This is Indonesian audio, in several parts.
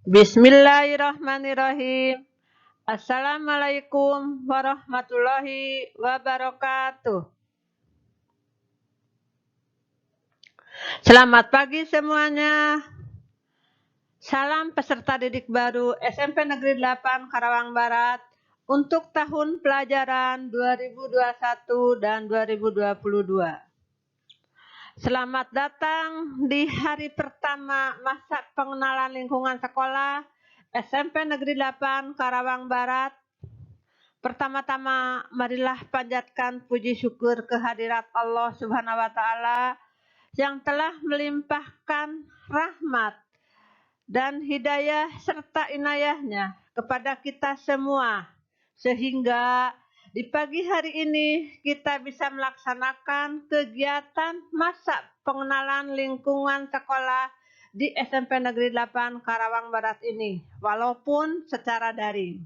Bismillahirrahmanirrahim. Assalamualaikum warahmatullahi wabarakatuh. Selamat pagi semuanya. Salam peserta didik baru SMP Negeri 8 Karawang Barat untuk tahun pelajaran 2021 dan 2022. Selamat datang di hari pertama masa pengenalan lingkungan sekolah SMP Negeri 8 Karawang Barat. Pertama-tama marilah panjatkan puji syukur kehadirat Allah Subhanahu wa taala yang telah melimpahkan rahmat dan hidayah serta inayahnya kepada kita semua sehingga di pagi hari ini kita bisa melaksanakan kegiatan masa pengenalan lingkungan sekolah di SMP Negeri 8 Karawang Barat ini, walaupun secara daring.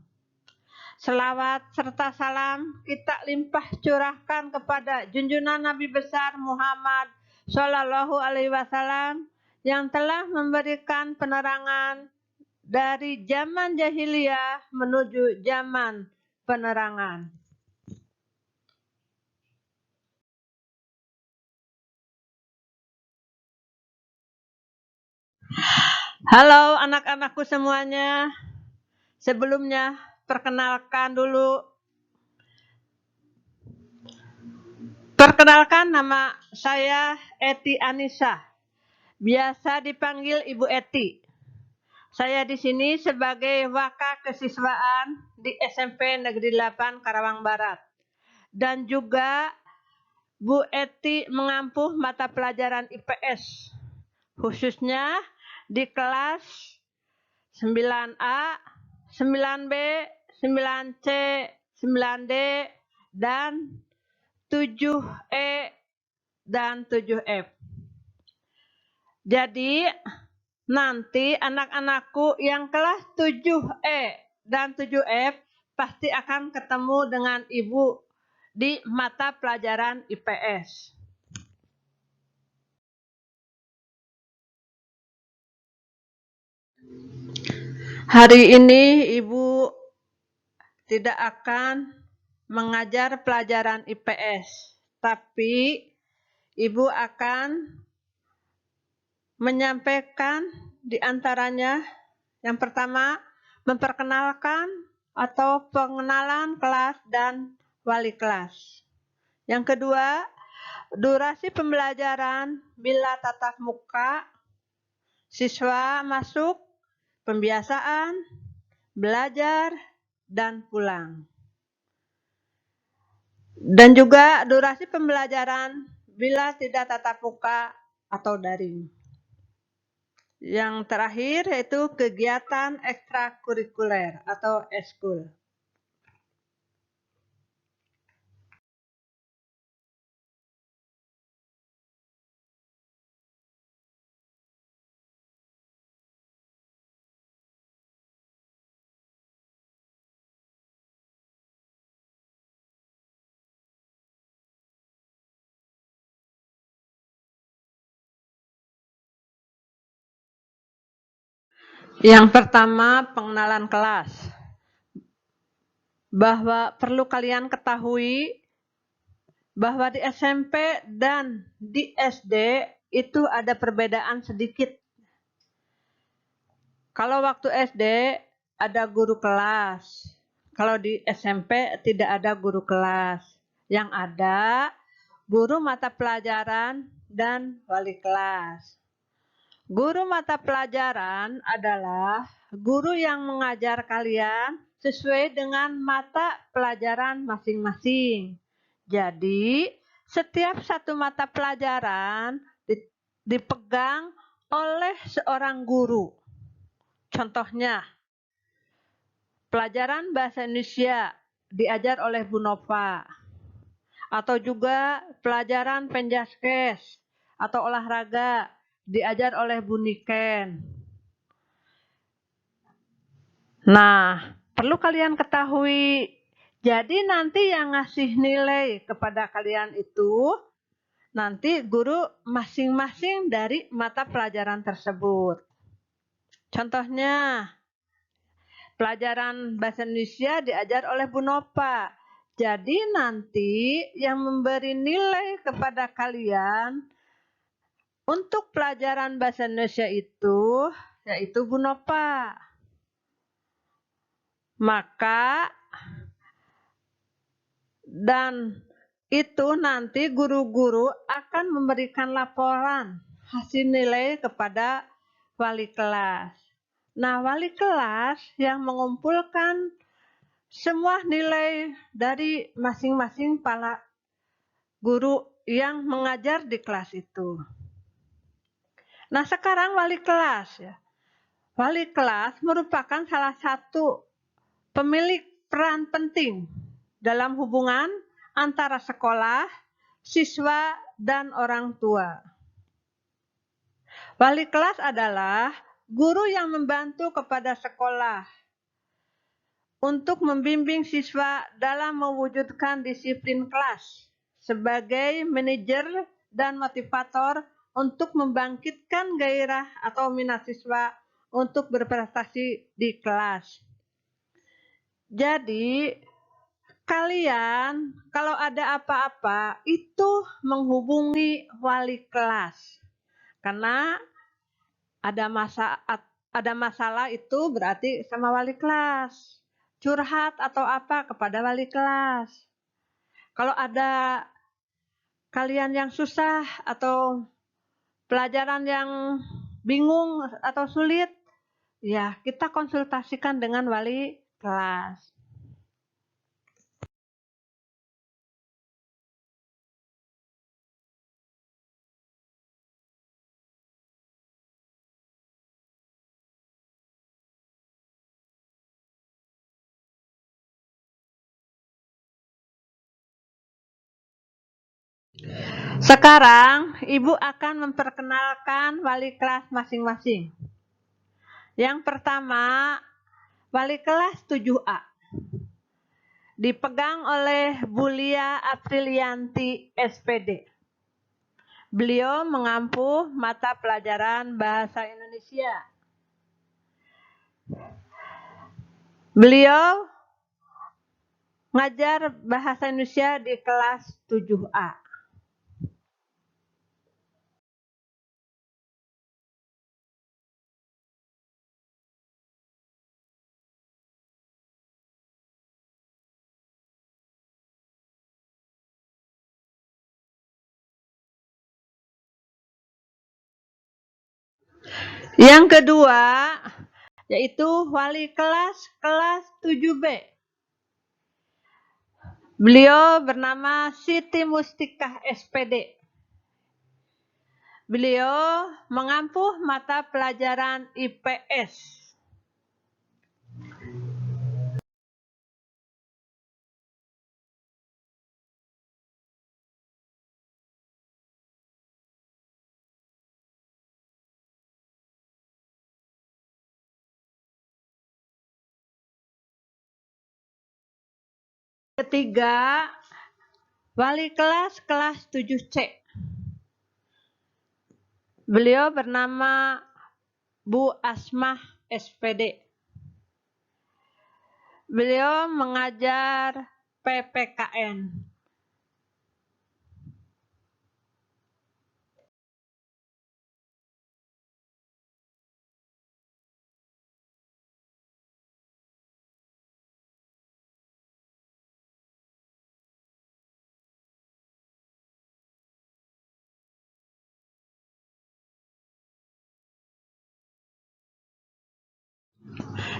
Selawat serta salam kita limpah curahkan kepada junjungan Nabi besar Muhammad Shallallahu Alaihi Wasallam yang telah memberikan penerangan dari zaman jahiliyah menuju zaman penerangan. Halo anak-anakku semuanya. Sebelumnya perkenalkan dulu. Perkenalkan, nama saya Eti Anissa. Biasa dipanggil Ibu Eti. Saya di sini sebagai waka kesiswaan di SMP Negeri 8 Karawang Barat. Dan juga Bu Eti mengampu mata pelajaran IPS, khususnya di kelas 9A, 9B, 9C, 9D, dan 7E dan 7F. Jadi nanti anak-anakku yang kelas 7E dan 7F pasti akan ketemu dengan Ibu di mata pelajaran IPS. Hari ini Ibu tidak akan mengajar pelajaran IPS, tapi Ibu akan menyampaikan di antaranya yang pertama memperkenalkan atau pengenalan kelas dan wali kelas. Yang kedua, durasi pembelajaran bila tatap muka, siswa masuk, pembiasaan, belajar, dan pulang. Dan juga durasi pembelajaran bila tidak tatap muka atau daring. Yang terakhir yaitu kegiatan ekstrakurikuler atau eskul. Yang pertama, pengenalan kelas. Bahwa perlu kalian ketahui bahwa di SMP dan di SD itu ada perbedaan sedikit. Kalau waktu SD ada guru kelas. Kalau di SMP tidak ada guru kelas. Yang ada guru mata pelajaran dan wali kelas. Guru mata pelajaran adalah guru yang mengajar kalian sesuai dengan mata pelajaran masing-masing. Jadi, setiap satu mata pelajaran dipegang oleh seorang guru. Contohnya, pelajaran bahasa Indonesia diajar oleh Bu Nova. Atau juga pelajaran penjaskes atau olahraga diajar oleh Bu Niken. Nah, perlu kalian ketahui, jadi nanti yang ngasih nilai kepada kalian itu nanti guru masing-masing dari mata pelajaran tersebut. Contohnya, pelajaran bahasa Indonesia diajar oleh Bu Nova. Jadi nanti yang memberi nilai kepada kalian untuk pelajaran bahasa Indonesia itu yaitu Bu Nova. Maka dan itu nanti guru-guru akan memberikan laporan hasil nilai kepada wali kelas. Nah, wali kelas yang mengumpulkan semua nilai dari masing-masing para guru yang mengajar di kelas itu. Nah, sekarang wali kelas ya. Wali kelas merupakan salah satu pemilik peran penting dalam hubungan antara sekolah, siswa, dan orang tua. Wali kelas adalah guru yang membantu kepada sekolah untuk membimbing siswa dalam mewujudkan disiplin kelas sebagai manajer dan motivator untuk membangkitkan gairah atau minat siswa untuk berprestasi di kelas. Jadi, kalian kalau ada apa-apa itu menghubungi wali kelas. Karena ada masalah itu berarti sama wali kelas. Curhat atau apa kepada wali kelas. Kalau ada kalian yang susah atau pelajaran yang bingung atau sulit, ya kita konsultasikan dengan wali kelas. Sekarang Ibu akan memperkenalkan wali kelas masing-masing. Yang pertama, wali kelas 7A. Dipegang oleh Bu Lia Aprilianti SPD. Beliau mengampu mata pelajaran bahasa Indonesia. Beliau ngajar bahasa Indonesia di kelas 7A. Yang kedua, yaitu wali kelas 7B. Beliau bernama Siti Mustikah SPD. Beliau mengampu mata pelajaran IPS. Ketiga, wali kelas 7C. Beliau bernama Bu Asmah SPD. Beliau mengajar PPKN.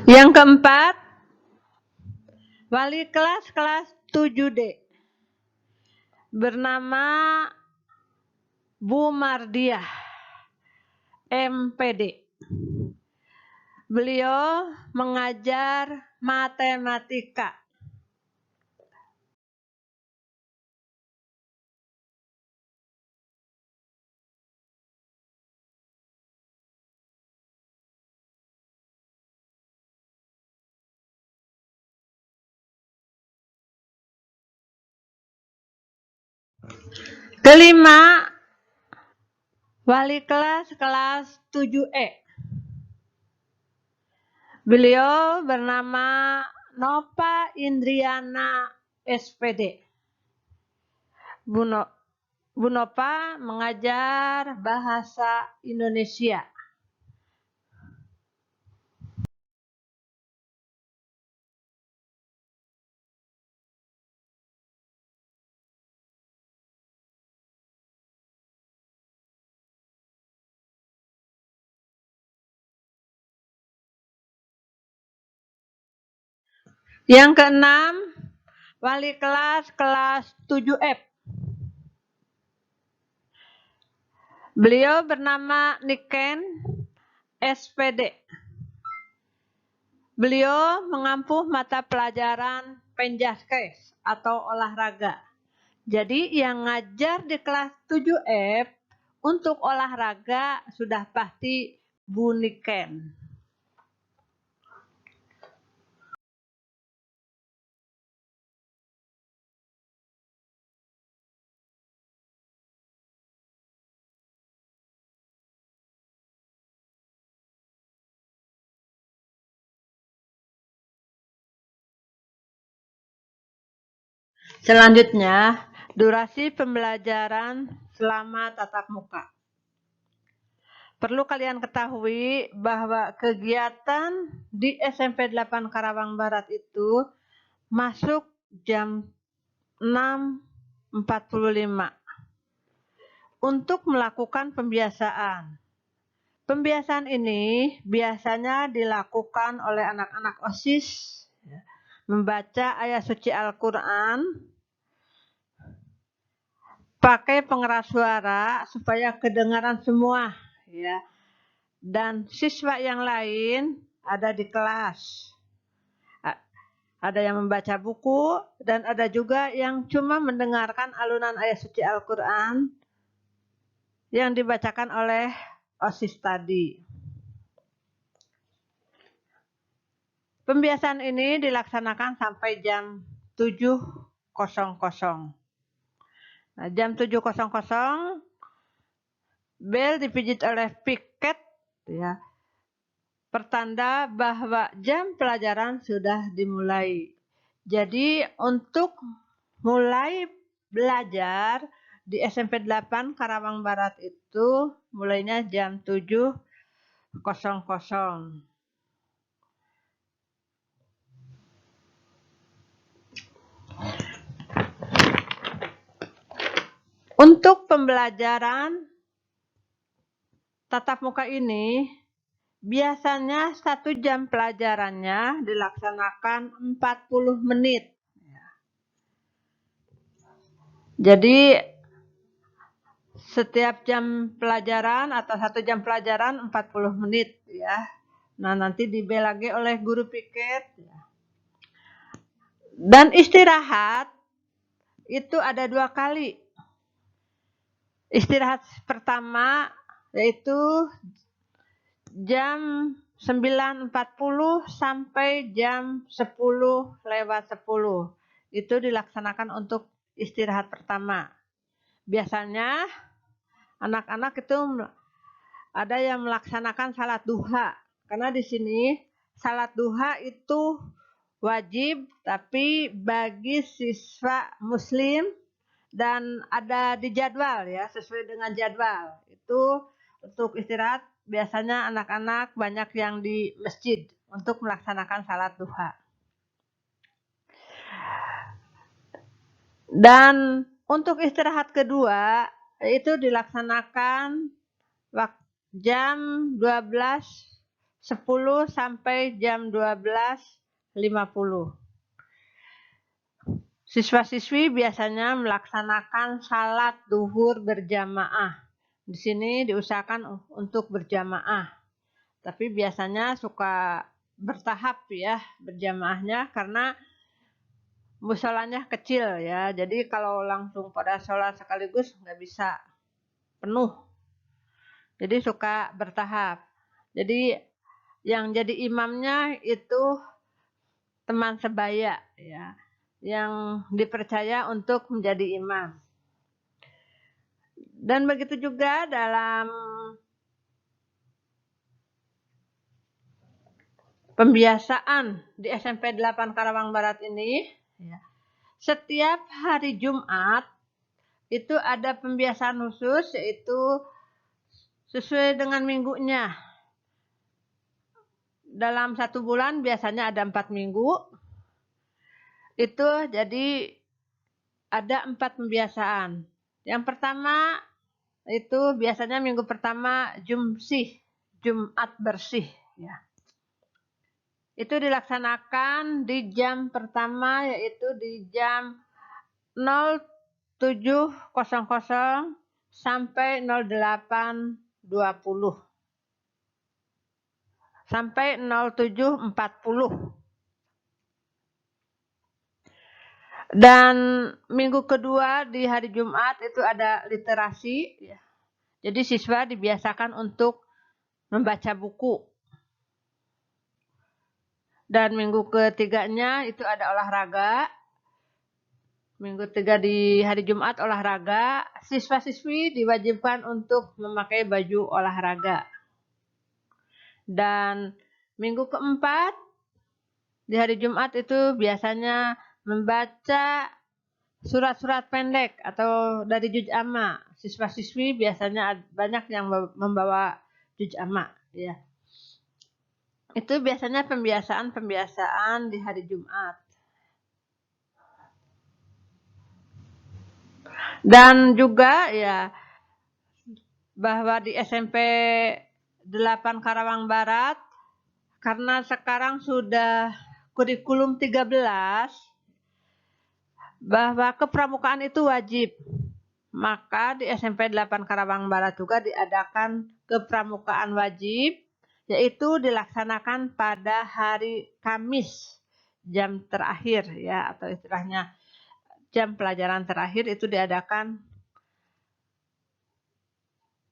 Yang keempat, wali kelas 7D. Bernama Bu Mardiah MPD. Beliau mengajar matematika. Kelima, wali kelas 7E. Beliau bernama Nova Indriana SPD. Bu Nova mengajar bahasa Indonesia. Yang keenam, wali kelas 7F. Beliau bernama Niken SPD. Beliau mengampu mata pelajaran penjaskes atau olahraga. Jadi yang ngajar di kelas 7F untuk olahraga sudah pasti Bu Niken. Selanjutnya, durasi pembelajaran selama tatap muka. Perlu kalian ketahui bahwa kegiatan di SMP 8 Karawang Barat itu masuk jam 6.45 untuk melakukan pembiasaan. Pembiasaan ini biasanya dilakukan oleh anak-anak OSIS, membaca ayat suci Al-Quran, pakai pengeras suara supaya kedengaran semua, ya. Dan siswa yang lain ada di kelas. Ada yang membaca buku dan ada juga yang cuma mendengarkan alunan ayat suci Al-Quran yang dibacakan oleh OSIS tadi. Pembiasaan ini dilaksanakan sampai jam 7.00. Nah, jam 7.00 bel dipijit oleh piket, ya, pertanda bahwa jam pelajaran sudah dimulai. Jadi untuk mulai belajar di SMP 8 Karawang Barat itu mulainya jam 7.00. Untuk pembelajaran tatap muka ini, biasanya 1 jam pelajarannya dilaksanakan 40 menit. Jadi setiap jam pelajaran atau 1 jam pelajaran 40 menit, ya. Nah, nanti dibel lagi oleh guru piket. Dan istirahat itu ada 2 kali. Istirahat pertama yaitu jam 9.40 sampai jam 10:10. Itu dilaksanakan untuk istirahat pertama. Biasanya anak-anak itu ada yang melaksanakan salat duha. Karena di sini salat duha itu wajib, tapi bagi siswa muslim dan ada di jadwal, ya, sesuai dengan jadwal. Itu untuk istirahat biasanya anak-anak banyak yang di masjid untuk melaksanakan salat duha. Dan untuk istirahat kedua itu dilaksanakan jam 12.10 sampai jam 12.50. Siswa-siswi biasanya melaksanakan salat duhur berjamaah. Di sini diusahakan untuk berjamaah. Tapi biasanya suka bertahap, ya, berjamaahnya karena musolanya kecil, ya. Jadi kalau langsung pada sholat sekaligus nggak bisa penuh. Jadi suka bertahap. Jadi yang jadi imamnya itu teman sebaya, ya, yang dipercaya untuk menjadi imam. Dan begitu juga dalam pembiasaan di SMP 8 Karawang Barat ini, setiap hari Jumat itu ada pembiasaan khusus, yaitu sesuai dengan minggunya. Dalam 1 bulan biasanya ada 4 minggu. Itu jadi ada 4 pembiasaan. Yang pertama itu biasanya minggu pertama Jumsih, Jumat bersih. Ya. Itu dilaksanakan di jam pertama, yaitu di jam 07.00 sampai 08.20 sampai 07.40. Dan minggu kedua di hari Jumat itu ada literasi. Jadi siswa dibiasakan untuk membaca buku. Dan minggu ketiganya itu ada olahraga. Minggu ketiga di hari Jumat olahraga. Siswa-siswi diwajibkan untuk memakai baju olahraga. Dan minggu keempat di hari Jumat itu biasanya membaca surat-surat pendek atau dari juz amma. Siswa-siswi biasanya banyak yang membawa juz amma. Ya. Itu biasanya pembiasaan di hari Jumat. Dan juga ya bahwa di SMP 8 Karawang Barat, karena sekarang sudah kurikulum 13, bahwa kepramukaan itu wajib. Maka di SMP 8 Karawang Barat juga diadakan kepramukaan wajib, yaitu dilaksanakan pada hari Kamis, jam terakhir ya, atau istilahnya jam pelajaran terakhir itu diadakan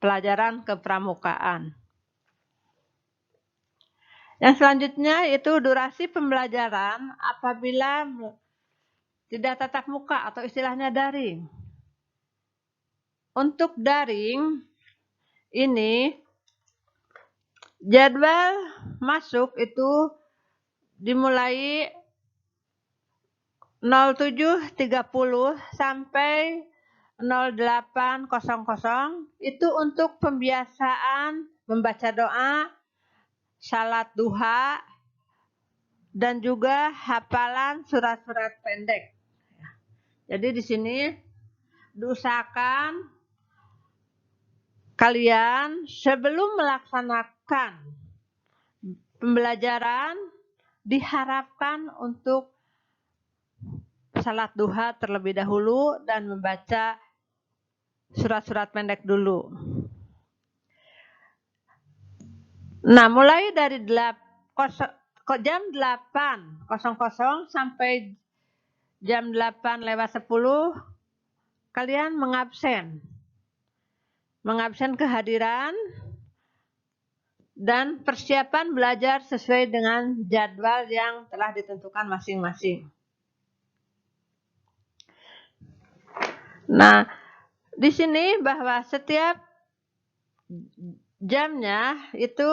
pelajaran kepramukaan. Yang selanjutnya itu durasi pembelajaran apabila tidak tatap muka atau istilahnya daring. Untuk daring ini jadwal masuk itu dimulai 07.30 sampai 08.00 itu untuk pembiasaan membaca doa, salat duha, dan juga hafalan surat-surat pendek. Jadi di sini diusahakan kalian sebelum melaksanakan pembelajaran diharapkan untuk salat duha terlebih dahulu dan membaca surat-surat pendek dulu. Nah, mulai dari jam 8.00 sampai jam 8:10 kalian mengabsen kehadiran dan persiapan belajar sesuai dengan jadwal yang telah ditentukan masing-masing. Nah, di sini bahwa setiap jamnya itu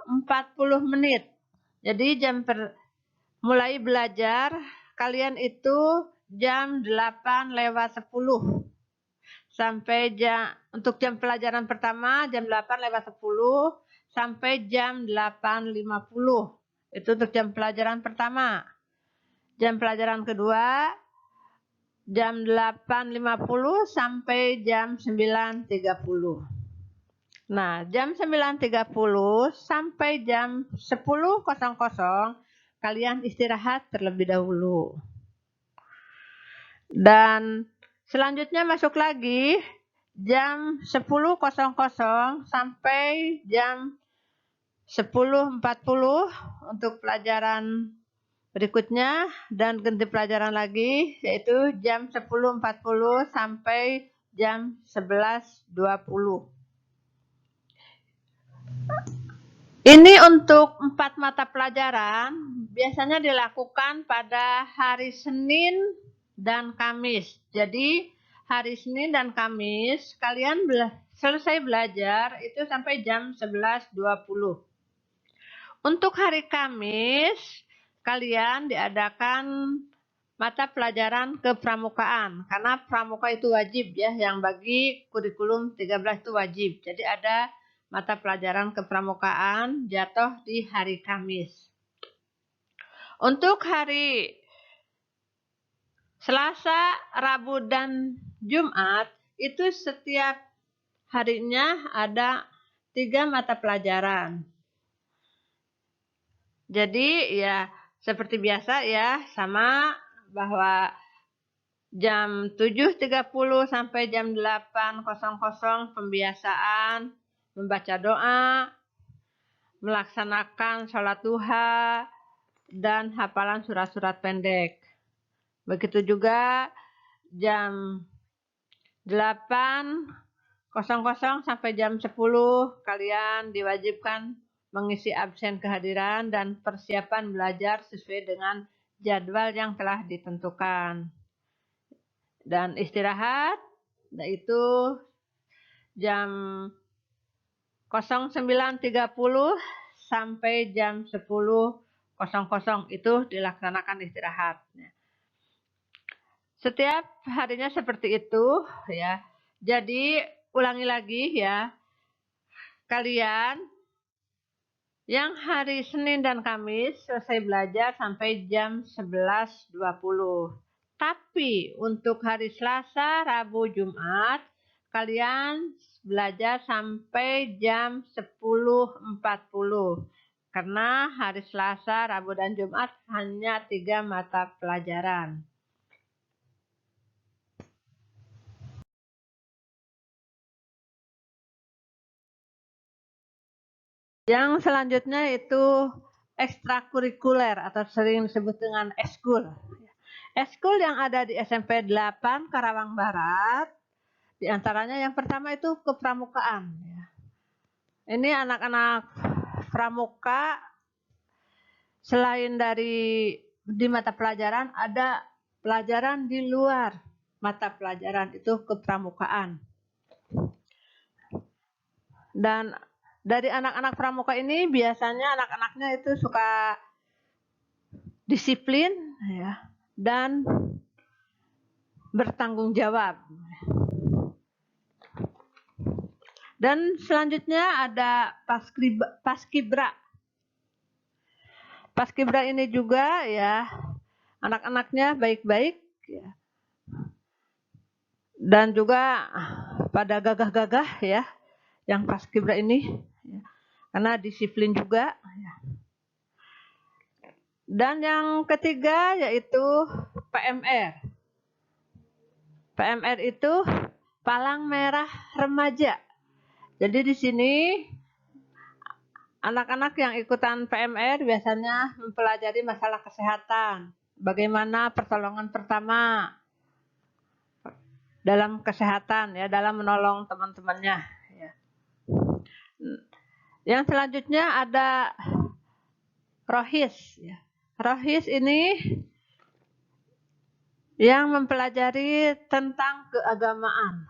40 menit. Jadi mulai belajar kalian itu jam 8:10 sampai untuk jam pelajaran pertama jam 8:10 sampai jam 8:50. Itu untuk jam pelajaran pertama. Jam pelajaran kedua jam 8:50 sampai jam 9.30. Nah, jam 9.30 sampai jam 10.00 kalian istirahat terlebih dahulu. Dan selanjutnya masuk lagi jam 10.00 sampai jam 10.40 untuk pelajaran berikutnya dan ganti pelajaran lagi yaitu jam 10.40 sampai jam 11.20. Ini untuk 4 mata pelajaran biasanya dilakukan pada hari Senin dan Kamis. Jadi hari Senin dan Kamis kalian selesai belajar itu sampai jam 11.20. Untuk hari Kamis, kalian diadakan mata pelajaran kepramukaan. Karena pramuka itu wajib ya, yang bagi kurikulum 13 itu wajib. Jadi ada mata pelajaran kepramukaan jatuh di hari Kamis. Untuk hari Selasa, Rabu, dan Jumat, itu setiap harinya ada 3 mata pelajaran. Jadi ya seperti biasa ya, sama bahwa jam 7.30 sampai jam 8.00 pembiasaan membaca doa, melaksanakan sholat duha, dan hafalan surat-surat pendek. Begitu juga jam 8.00 sampai jam 10 kalian diwajibkan mengisi absen kehadiran dan persiapan belajar sesuai dengan jadwal yang telah ditentukan. Dan istirahat, yaitu jam 09.30 sampai jam 10.00 itu dilaksanakan istirahat. Setiap harinya seperti itu ya. Jadi ulangi lagi ya. Kalian yang hari Senin dan Kamis selesai belajar sampai jam 11.20. Tapi untuk hari Selasa, Rabu, Jumat, kalian belajar sampai jam 10.40. Karena hari Selasa, Rabu, dan Jumat hanya 3 mata pelajaran. Yang selanjutnya itu ekstrakurikuler atau sering disebut dengan eskul. Eskul yang ada di SMP 8 Karawang Barat, diantaranya yang pertama itu kepramukaan. Ini anak-anak pramuka selain di mata pelajaran, ada pelajaran di luar mata pelajaran itu kepramukaan. Dan dari anak-anak pramuka ini biasanya anak-anaknya itu suka disiplin ya, dan bertanggung jawab. Dan selanjutnya ada paskibra. Paskibra ini juga ya anak-anaknya baik-baik ya. Dan juga pada gagah-gagah ya yang paskibra ini ya. Karena disiplin juga ya. Dan yang ketiga yaitu PMR. PMR itu Palang Merah Remaja. Jadi di sini anak-anak yang ikutan PMR biasanya mempelajari masalah kesehatan. Bagaimana pertolongan pertama dalam kesehatan ya, dalam menolong teman-temannya. Ya. Yang selanjutnya ada Rohis. Ya. Rohis ini yang mempelajari tentang keagamaan.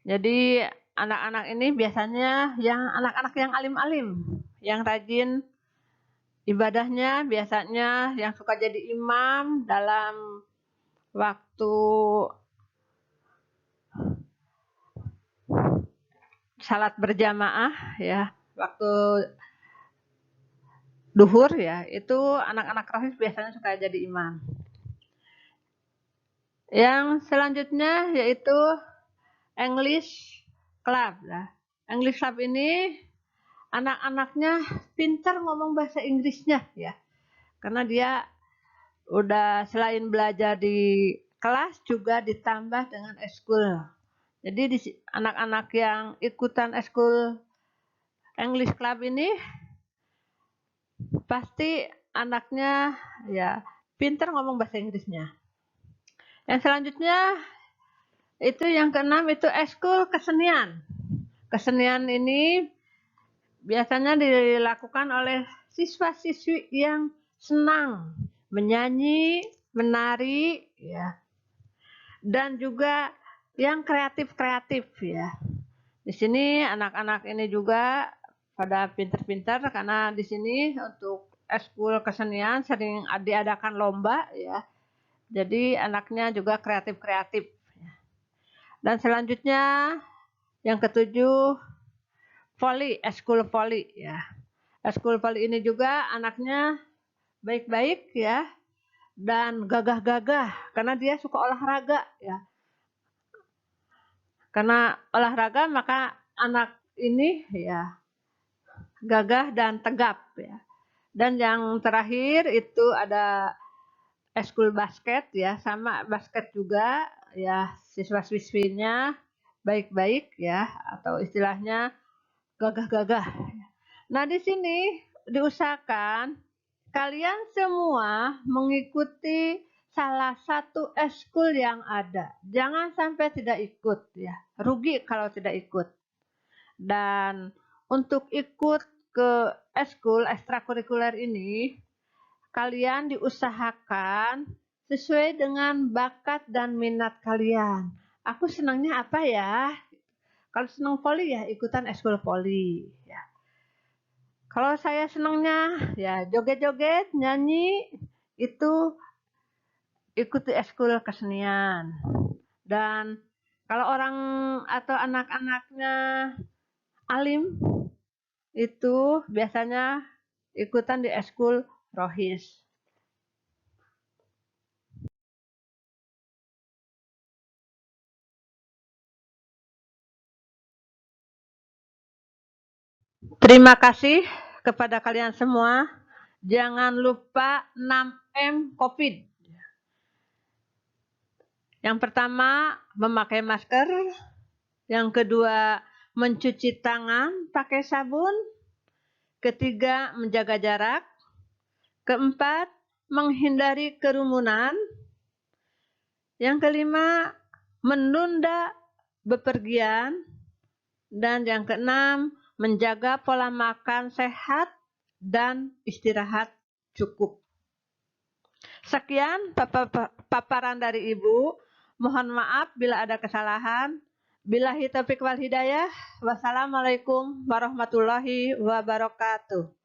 Jadi anak-anak ini biasanya yang anak-anak yang alim-alim, yang rajin ibadahnya, biasanya yang suka jadi imam dalam waktu salat berjamaah ya, waktu duhur ya, itu anak-anak rohis biasanya suka jadi imam. Yang selanjutnya yaitu English Club. Nah, English Club ini anak-anaknya pintar ngomong bahasa Inggrisnya ya. Karena dia udah selain belajar di kelas juga ditambah dengan eskul. Jadi anak-anak yang ikutan eskul English Club ini pasti anaknya ya pintar ngomong bahasa Inggrisnya. Yang selanjutnya itu yang keenam itu eskul kesenian. Kesenian ini biasanya dilakukan oleh siswa-siswi yang senang menyanyi, menari, ya, dan juga yang kreatif-kreatif ya. Di sini anak-anak ini juga pada pintar-pintar, karena di sini untuk ekskul kesenian sering diadakan lomba ya. Jadi anaknya juga kreatif-kreatif. Dan selanjutnya yang ketujuh, voli, ekskul voli ya. Ekskul voli ini juga anaknya baik-baik ya dan gagah-gagah karena dia suka olahraga ya. Karena olahraga maka anak ini ya gagah dan tegap ya. Dan yang terakhir itu ada ekskul basket ya, sama basket juga ya, siswa-siswinya baik-baik ya, atau istilahnya gagah-gagah. Nah, di sini diusahakan kalian semua mengikuti salah satu ekskul yang ada. Jangan sampai tidak ikut ya. Rugi kalau tidak ikut. Dan untuk ikut ke ekskul ekstrakurikuler ini, kalian diusahakan sesuai dengan bakat dan minat kalian. Aku senangnya apa ya? Kalau senang voli ya ikutan ekskul voli ya. Kalau saya senangnya ya joget-joget, nyanyi, itu ikuti ekskul kesenian. Dan kalau orang atau anak-anaknya alim itu biasanya ikutan di ekskul rohis. Terima kasih kepada kalian semua. Jangan lupa 6M COVID. Yang pertama, memakai masker. Yang kedua, mencuci tangan pakai sabun. Ketiga, menjaga jarak. Keempat, menghindari kerumunan. Yang kelima, menunda bepergian. Dan yang keenam, menjaga pola makan sehat dan istirahat cukup. Sekian paparan dari Ibu. Mohon maaf bila ada kesalahan. Billahi taufiq wal hidayah. Wassalamualaikum warahmatullahi wabarakatuh.